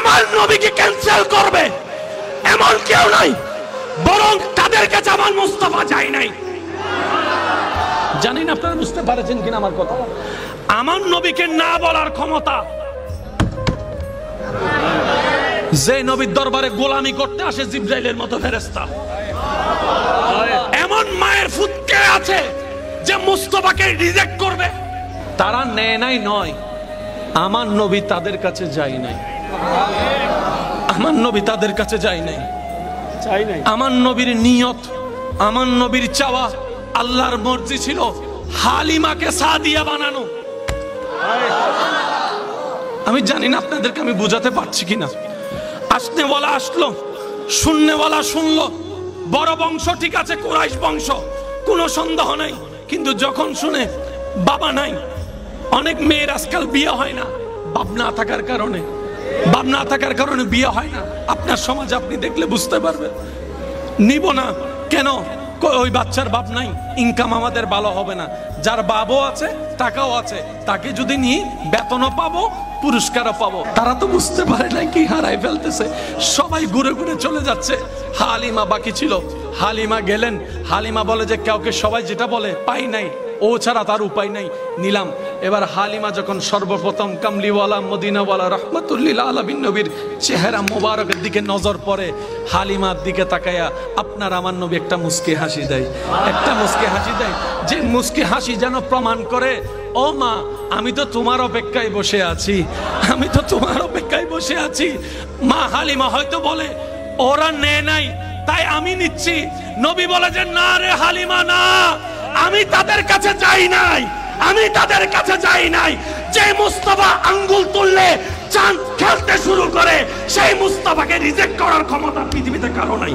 আমার নবীকে ক্যান্সেল করবে এমন কেউ নাই, বরং তাদের কাছে আমার মুস্তাফা যায় নাই। জানি না আপনারা বুঝতে পারছেন কিনা আমার কথা। আমার নবীকে না বলার ক্ষমতা যে নবীর দরবারে গোলামি করতে আসে জিবরাইলের মতো ফেরেশতা, এমন মায়ের ফুটকে আছে যে মুস্তাফাকে রিজেক্ট করবে। তারা নেয় নাই নয়, আমার নবী তাদের কাছে যায় নাই। আমার নবী তাদের কাছে যায় নাই। আমার নবীর নিয়ত, আমার নবীর চাওয়া, আল্লাহর মর্জি ছিল হালিমাকে সাদিয়া বানানো। আমি জানি না আপনাদেরকে আমি বোঝাতে পারছি কিনা। আসনেওয়ালা আসলো, শুননেওয়ালা শুনলো। বড় বংশ ঠিক আছে, কুরাইশ বংশ, কোনো সন্দেহ নাই। কিন্তু যখন শুনে বাবা নাই, অনেক মেয়ের আজকাল বিয়ে হয় না বাপ না থাকার কারণে, বাপ না থাকার কারণে বিয়ে হয় না। আপনার সমাজ আপনি দেখলে বুঝতে পারবেন। নিব না কেন? ওই বাচ্চার বাপ নাই, ইনকাম আমাদের ভালো হবে না। যার বাবও আছে, টাকাও আছে, তাকে যদি নিয়ে বেতনও পাবো, পুরস্কারও পাবো। তারা তো বুঝতে পারে না কি হারাই ফেলতেছে। সবাই ঘুরে ঘুরে চলে যাচ্ছে। হালিমা বাকি ছিল। হালিমা গেলেন। হালিমা বলে যে কাউকে সবাই যেটা বলে পাই নাই, ও ছাড়া তার উপায় নাই, নিলাম। এবার হালিমা যখন সর্বপ্রথম কামলিওয়ালা মদিনাওয়ালা রহমতুল্লিল আলামিন নবীর চেহারা মোবারকের দিকে নজর পড়ে, হালিমার দিকে তাকায়া আপনার আমার নবী একটা মুস্কি হাসি দেয়, একটা মুস্কি হাসি দেয়, যে মুস্কি হাসি যেন প্রমাণ করে ও মা, আমি তো তোমার অপেক্ষায় বসে আছি, আমি তো তোমার অপেক্ষায় বসে আছি। মা হালিমা হয়তো বলে ওরা নেয় নাই তাই আমি নিচ্ছি। নবী বলে যে না রে হালিমা, না, আমি তাদের কাছে যাই নাই, আমি তাদের কাছে যাই নাই। যে মুস্তাফা আঙ্গুল তুললে চাঁদ খেলতে শুরু করে, সেই মুস্তাফাকে রিজেক্ট করার ক্ষমতা পৃথিবীতে কারো নাই।